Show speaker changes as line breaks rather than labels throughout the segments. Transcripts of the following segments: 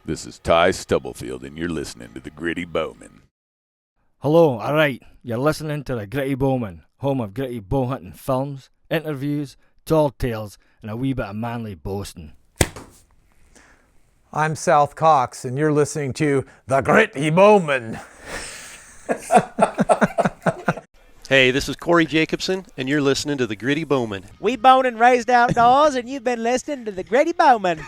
This is Ty Stubblefield, and you're listening to The Gritty Bowman.
Hello, alright, you're listening to The Gritty Bowman, home of gritty bow hunting films, interviews, tall tales, and a wee bit of manly boasting.
I'm South Cox, and you're listening to The Gritty Bowman.
Hey, this is Corey Jacobson, and you're listening to The Gritty Bowman.
We born and raised outdoors, and you've been listening to The Gritty Bowman.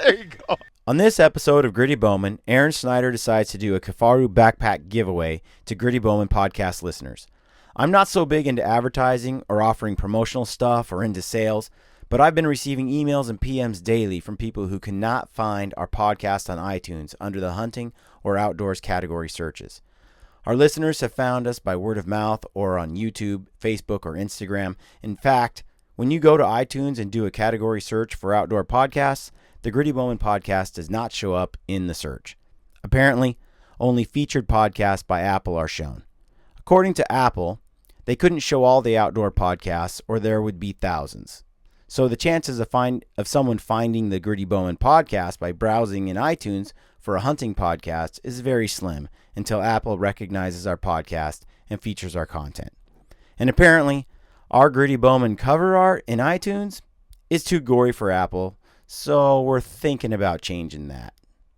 There you go.
On this episode of Gritty Bowman, Aaron Snyder decides to do a Kifaru backpack giveaway to Gritty Bowman podcast listeners. I'm not so big into advertising or offering promotional stuff or into sales, but I've been receiving emails and PMs daily from people who cannot find our podcast on iTunes under the hunting or outdoors category searches. Our listeners have found us by word of mouth or on YouTube, Facebook, or Instagram. In fact, when you go to iTunes and do a category search for outdoor podcasts, the Gritty Bowman podcast does not show up in the search. Apparently, only featured podcasts by Apple are shown. According to Apple, they couldn't show all the outdoor podcasts or there would be thousands. So the chances of someone finding the Gritty Bowman podcast by browsing in iTunes for a hunting podcast is very slim until Apple recognizes our podcast and features our content. And apparently, our Gritty Bowman cover art in iTunes is too gory for Apple, so we're thinking about changing that.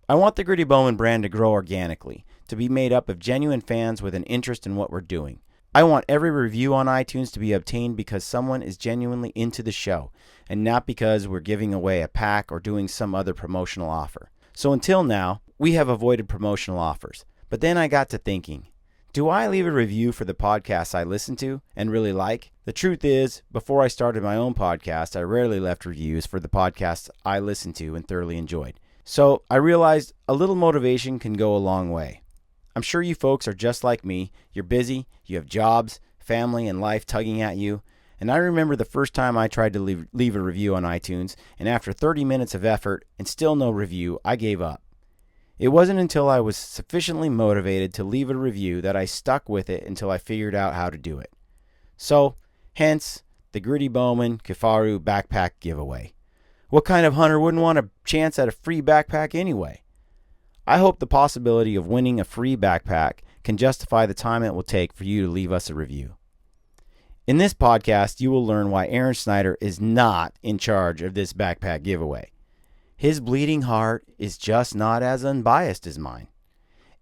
I want the Gritty Bowman brand to grow organically, to be made up of genuine fans with an interest in what we're doing. I want every review on iTunes to be obtained because someone is genuinely into the show, and not because we're giving away a pack or doing some other promotional offer. So until now, we have avoided promotional offers. But then I got to thinking, do I leave a review for the podcasts I listen to and really like? The truth is, before I started my own podcast, I rarely left reviews for the podcasts I listened to and thoroughly enjoyed. So I realized a little motivation can go a long way. I'm sure you folks are just like me. You're busy, you have jobs, family, and life tugging at you. And I remember the first time I tried to leave a review on iTunes, and after 30 minutes of effort and still no review, I gave up. It wasn't until I was sufficiently motivated to leave a review that I stuck with it until I figured out how to do it. So, hence, the Gritty Bowman Kifaru backpack giveaway. What kind of hunter wouldn't want a chance at a free backpack anyway? I hope the possibility of winning a free backpack can justify the time it will take for you to leave us a review. In this podcast, you will learn why Aaron Snyder is not in charge of this backpack giveaway. His bleeding heart is just not as unbiased as mine.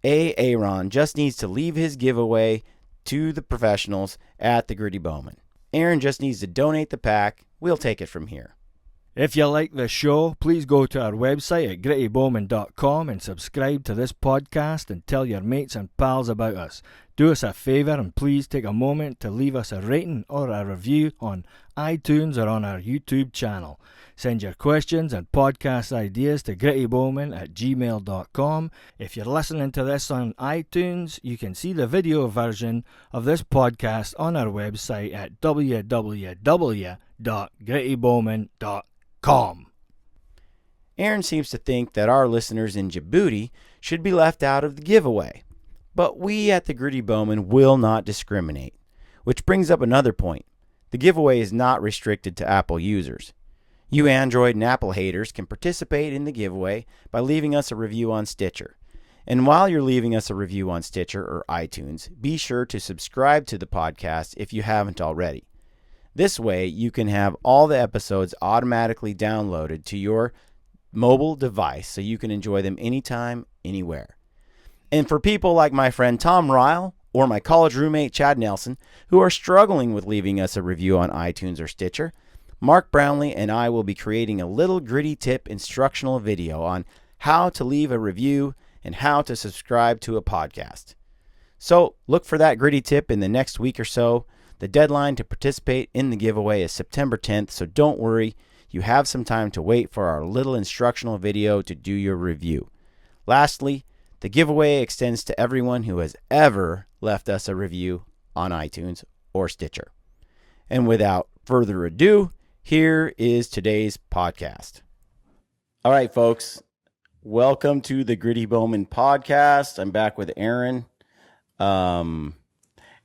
Aaron just needs to leave his giveaway to the professionals at the Gritty Bowman. Aaron just needs to donate the pack. We'll take it from here.
If you like this show, please go to our website at grittybowman.com and subscribe to this podcast and tell your mates and pals about us. Do us a favour and please take a moment to leave us a rating or a review on iTunes or on our YouTube channel. Send your questions and podcast ideas to grittybowman@gmail.com. If you're listening to this on iTunes, you can see the video version of this podcast on our website at www.grittybowman.com.
Aaron seems to think that our listeners in Djibouti should be left out of the giveaway. But we at the Gritty Bowman will not discriminate. Which brings up another point. The giveaway is not restricted to Apple users. You Android and Apple haters can participate in the giveaway by leaving us a review on Stitcher. And while you're leaving us a review on Stitcher or iTunes, be sure to subscribe to the podcast if you haven't already. This way, you can have all the episodes automatically downloaded to your mobile device so you can enjoy them anytime, anywhere. And for people like my friend Tom Ryle or my college roommate Chad Nelson, who are struggling with leaving us a review on iTunes or Stitcher, Mark Brownlee and I will be creating a little gritty tip instructional video on how to leave a review and how to subscribe to a podcast. So look for that gritty tip in the next week or so. The deadline to participate in the giveaway is September 10th, so don't worry. You have some time to wait for our little instructional video to do your review. Lastly, the giveaway extends to everyone who has ever left us a review on iTunes or Stitcher. And without further ado, here is today's podcast. All right, folks, welcome to the Gritty Bowman podcast. I'm back with Aaron.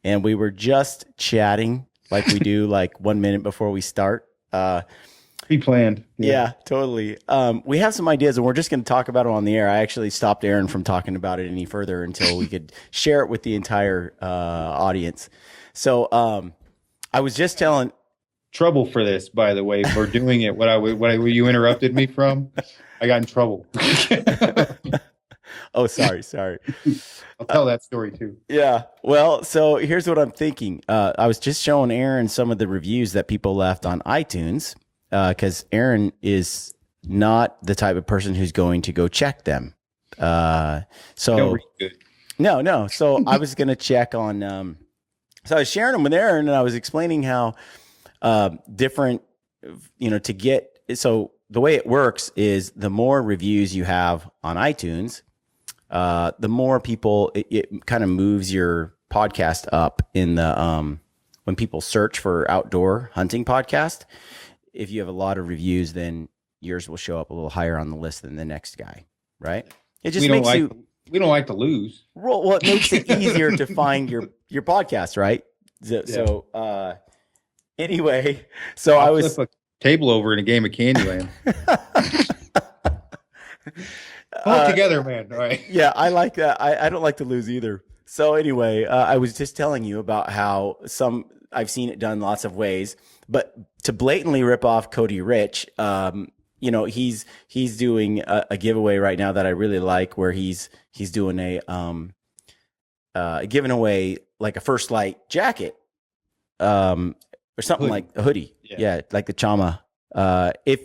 And we were just chatting like we do like 1 minute before we start.
Pre-planned.
Yeah, totally. We have some ideas, and we're just going to talk about them on the air. I actually stopped Aaron from talking about it any further until we could share it with the entire audience. So I was just telling.
Trouble for this, by the way, for doing it. You interrupted me from? I got in trouble.
Oh, sorry.
I'll tell that story too.
Yeah. Well, so here's what I'm thinking. I was just showing Aaron some of the reviews that people left on iTunes. Because Aaron is not the type of person who's going to go check them. No. So I was going to check on. So I was sharing them with Aaron, and I was explaining how different, to get. So the way it works is the more reviews you have on iTunes, the more people. It kind of moves your podcast up in the when people search for outdoor hunting podcast. If you have a lot of reviews, then yours will show up a little higher on the list than the next guy, right? It just makes
we don't like to lose.
Well, it makes it easier to find your podcast, right? Anyway, I was
flip a table over in a game of Candyland. Pull it together, man. All right.
Yeah, I like that. I don't like to lose either. So anyway, I was just telling you about how I've seen it done lots of ways, but to blatantly rip off Cody Rich, he's doing a giveaway right now that I really like, where he's doing giving away like a First Light jacket, or something like a hoodie. Yeah, like the Chama. If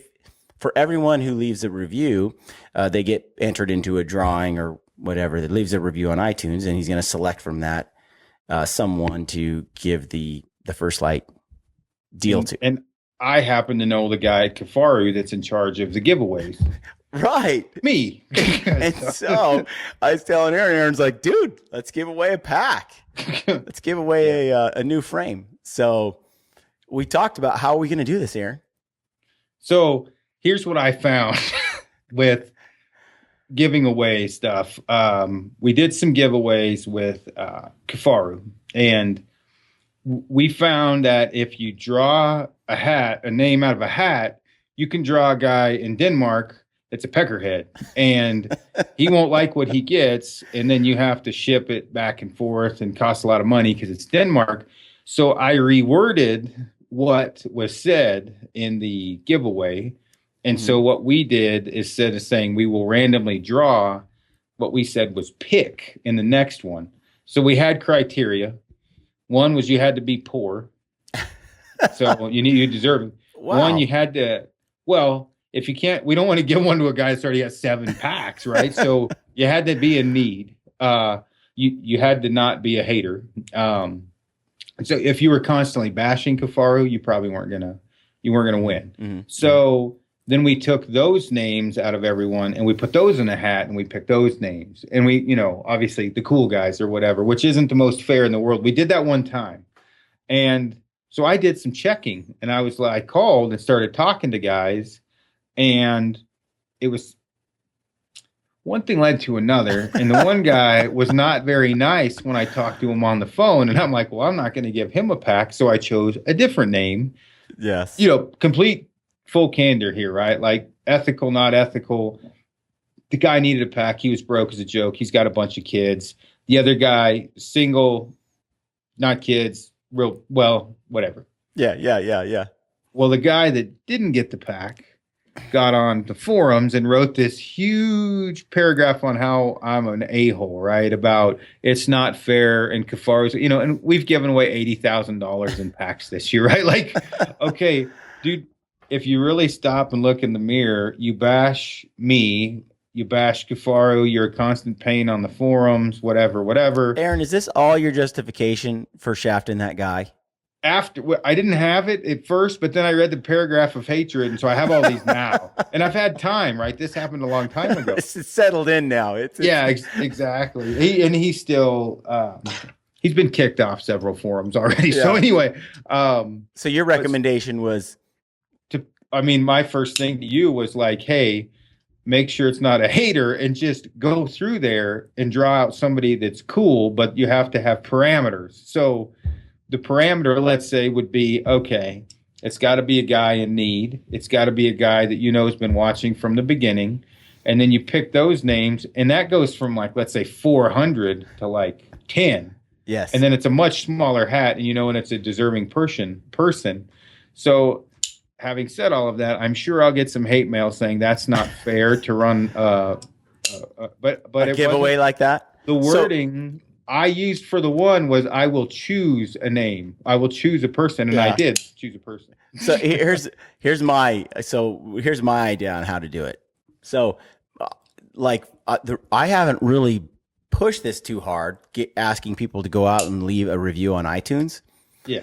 for everyone who leaves a review, they get entered into a drawing or whatever that leaves a review on iTunes, and he's going to select from that someone to give the First Light deal to.
And I happen to know the guy at Kifaru that's in charge of the giveaways.
Right.
Me.
And so I was telling Aaron's like, dude, let's give away a pack. Let's give away a new frame. So we talked about how are we going to do this, Aaron?
So here's what I found with giving away stuff. We did some giveaways with Kifaru, and we found that if you draw a name out of a hat, you can draw a guy in Denmark that's a peckerhead, and he won't like what he gets, and then you have to ship it back and forth and cost a lot of money because it's Denmark. So I reworded what was said in the giveaway, and so what we did is, instead of saying we will randomly draw, what we said was pick in the next one. So we had criteria. One was you had to be poor. So you deserve it. Wow. One, you had to, if you can't, we don't want to give one to a guy that's already got 7 packs, right? So you had to be in need. You had to not be a hater. So if you were constantly bashing Kifaru, you probably weren't gonna win. Mm-hmm. So then we took those names out of everyone and we put those in a hat and we picked those names. And we, obviously the cool guys or whatever, which isn't the most fair in the world. We did that one time. And so I did some checking, and I called and started talking to guys, and it was one thing led to another. And the one guy was not very nice when I talked to him on the phone. And I'm like, well, I'm not going to give him a pack. So I chose a different name.
Yes.
Complete full candor here, right? Like ethical, not ethical. The guy needed a pack. He was broke as a joke. He's got a bunch of kids. The other guy, single, not kids, whatever.
Yeah.
Well, the guy that didn't get the pack got on the forums and wrote this huge paragraph on how I'm an a-hole, right? About it's not fair and Kifaru's, and we've given away $80,000 in packs this year, right? Like, okay, dude, if you really stop and look in the mirror, you bash me, you bash Kifaru, you're a constant pain on the forums, whatever.
Aaron, is this all your justification for shafting that guy?
I didn't have it at first, but then I read the paragraph of hatred, and so I have all these now. And I've had time, right? This happened a long time ago.
It's settled in now.
Exactly. He's still he's been kicked off several forums already. Yeah. So anyway,
so your recommendation was
my first thing to you was like, hey, make sure it's not a hater and just go through there and draw out somebody that's cool, but you have to have parameters. So the parameter, let's say, would be, okay, It's got to be a guy in need. It's got to be a guy that has been watching from the beginning. And then you pick those names, and that goes from like, let's say 400 to like 10.
Yes.
And then it's a much smaller hat, and it's a deserving person. So having said all of that, I'm sure I'll get some hate mail saying that's not fair to run but
a giveaway like that.
The wording I used for the one was I will choose a name. I will choose a person, and I did choose a person.
So here's my idea on how to do it. So I haven't really pushed this too hard, asking people to go out and leave a review on iTunes.
Yeah.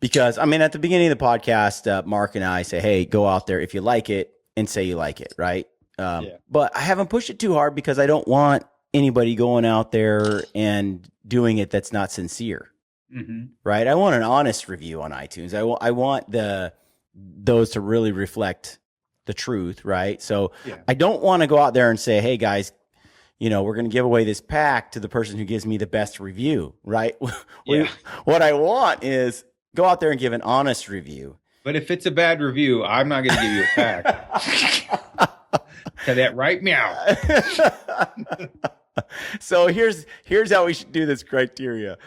Because at the beginning of the podcast, Mark and I say, hey, go out there if you like it and say you like it. Right. But I haven't pushed it too hard because I don't want anybody going out there and doing it that's not sincere.
Mm-hmm.
Right. I want an honest review on iTunes. I want those to really reflect the truth. Right. So I don't want to go out there and say, hey guys, we're going to give away this pack to the person who gives me the best review. Right. What I want is go out there and give an honest review.
But if it's a bad review, I'm not going to give you a pack. Tell that right meow.
So here's how we should do this criteria.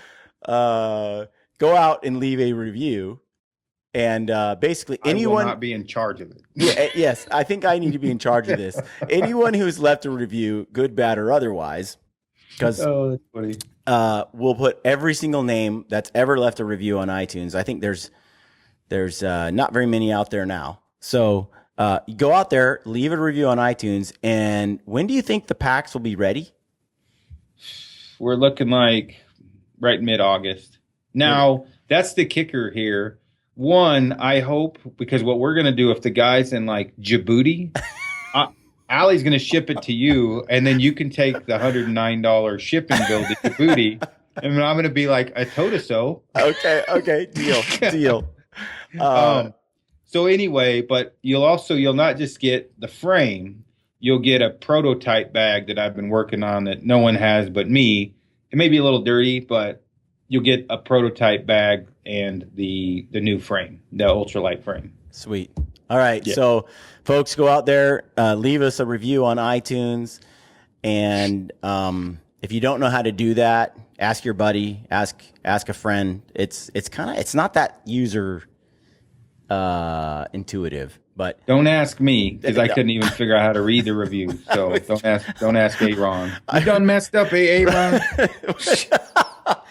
Go out and leave a review, and basically anyone
will not be in charge of it.
Yes, I think I need to be in charge of this. Anyone who's left a review, good, bad, or otherwise, because
that's funny.
We'll put every single name that's ever left a review on iTunes. I think there's not very many out there now. So go out there, leave a review on iTunes, and when do you think the packs will be ready?
We're looking like right mid-August. Now, that's the kicker here. One, I hope, because what we're going to do if the guy's in like Djibouti, Allie's going to ship it to you, and then you can take the $109 shipping bill to Djibouti, and I'm going to be like, I told us so.
Okay, deal.
So anyway, but you'll not just get the frame, you'll get a prototype bag that I've been working on that no one has but me. It may be a little dirty, but you'll get a prototype bag and the new frame, the ultralight frame.
Sweet. All right. Yeah. So folks, go out there, leave us a review on iTunes. And if you don't know how to do that, ask your buddy, ask a friend. It's not that user intuitive, but
don't ask me because I couldn't even figure out how to read the review. So don't ask Aaron. You done messed up, Aaron.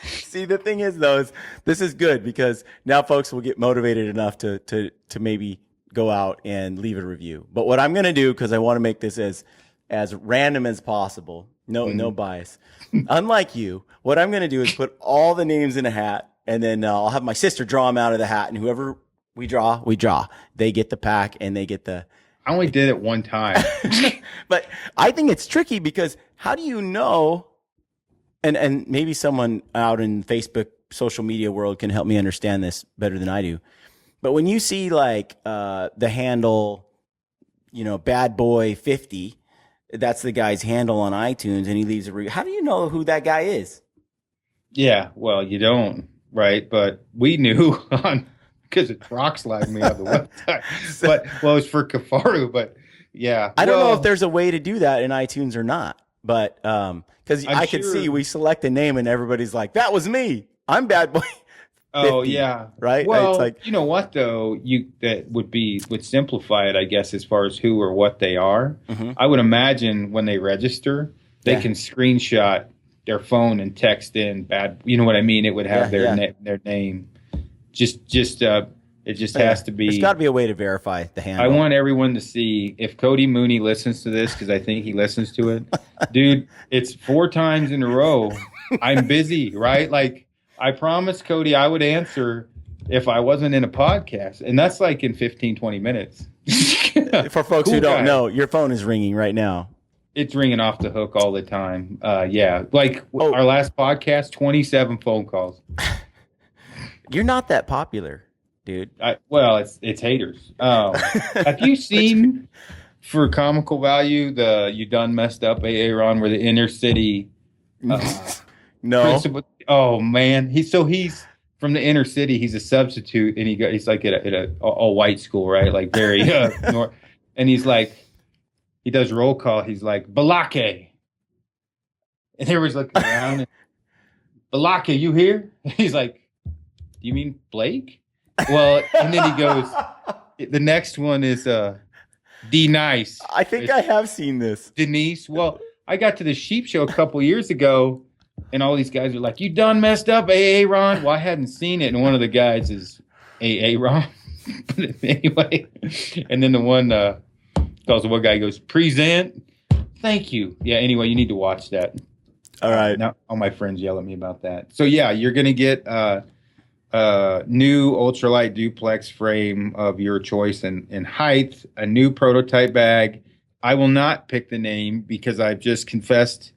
See, the thing is, though, this is good because now folks will get motivated enough to maybe go out and leave a review. But what I'm going to do, because I want to make this as random as possible, no bias. Unlike you, what I'm going to do is put all the names in a hat, and then I'll have my sister draw them out of the hat, and whoever we draw. They get the pack, and they get the.
I only did it one time.
But I think it's tricky because how do you know? And maybe someone out in Facebook social media world can help me understand this better than I do. But when you see like the handle, Bad Boy 50, that's the guy's handle on iTunes, and he leaves a review. How do you know who that guy is?
Yeah, well, you don't, right? But we knew because it rock slagged me on the website. But it was for Kifaru. But yeah,
I don't know if there's a way to do that in iTunes or not. But because I could see we select a name and everybody's like, that was me. I'm Bad Boy. 50,
oh yeah,
right.
Well,
it's like,
you know what though, that would simplify it, I guess, as far as who or what they are. Mm-hmm. I would imagine when they register, they can screenshot their phone and text in bad. You know what I mean? It would have their name. It just has to be.
There's got to be a way to verify the handle.
I want everyone to see if Cody Mooney listens to this because I think he listens to it. Dude, it's 4 times in a row. I'm busy, right? Like I promised Cody I would answer if I wasn't in a podcast, and that's like in 15, 20 minutes.
For folks who don't know, your phone is ringing right now.
It's ringing off the hook all the time. Like our last podcast, 27 phone calls.
You're not that popular. Dude,
it's haters. Have you seen, for comical value, the "You Done Messed Up" Aaron, where the inner city?
No.
Oh man, he's from the inner city. He's a substitute, and he's like at a all white school, right? Like very and he's like, he does roll call. He's like, Balake. And everybody's looking around. And, Balake, you here? He's like, do you mean Blake? Well, and then he goes, the next one is D Nice.
I think I have seen this.
Denise. Well, I got to the sheep show a couple years ago, and all these guys are like, you done messed up, AA Ron? Well, I hadn't seen it, and one of the guys is AA Ron. But anyway, and then the one calls the one guy, goes, present. Thank you. Yeah, anyway, you need to watch that.
All right.
Now all my friends yell at me about that. So yeah, you're gonna get new ultralight duplex frame of your choice in height, a new prototype bag. I will not pick the name because I've just confessed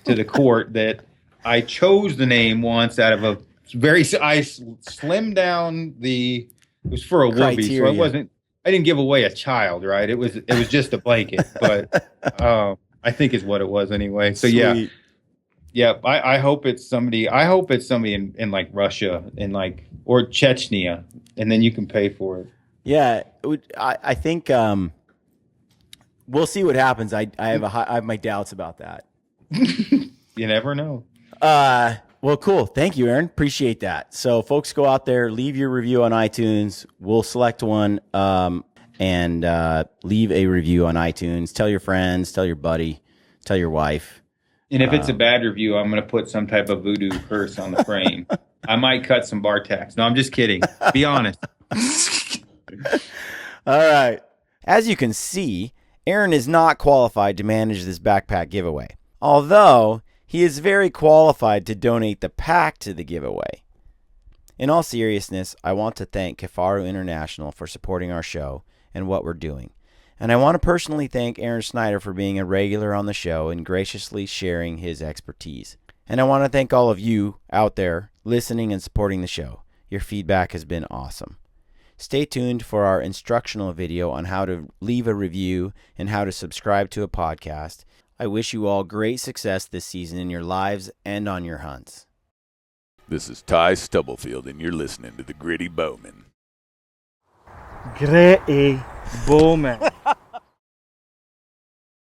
to the court that I chose the name once out of a I slimmed down it was for a whoopee, so I didn't give away a child, right? It was just a blanket, but I think is what it was anyway. So
Sweet.
yeah, I hope it's somebody in like Russia and like, or Chechnya, and then you can pay for it.
Yeah, I think we'll see what happens. I have my doubts about that.
You never know.
Well, cool. Thank you, Aaron. Appreciate that. So, folks, go out there, leave your review on iTunes. We'll select one and leave a review on iTunes. Tell your friends, tell your buddy, tell your wife.
And if it's a bad review, I'm going to put some type of voodoo curse on the frame. I might cut some bar tax. No, I'm just kidding. Be honest.
All right. As you can see, Aaron is not qualified to manage this backpack giveaway, although he is very qualified to donate the pack to the giveaway. In all seriousness, I want to thank Kifaru International for supporting our show and what we're doing. And I want to personally thank Aaron Snyder for being a regular on the show and graciously sharing his expertise. And I want to thank all of you out there listening and supporting the show. Your feedback has been awesome. Stay tuned for our instructional video on how to leave a review and how to subscribe to a podcast. I wish you all great success this season in your lives and on your hunts.
This is Ty Stubblefield, and you're listening to the Gritty Bowman.
Gritty Bowman.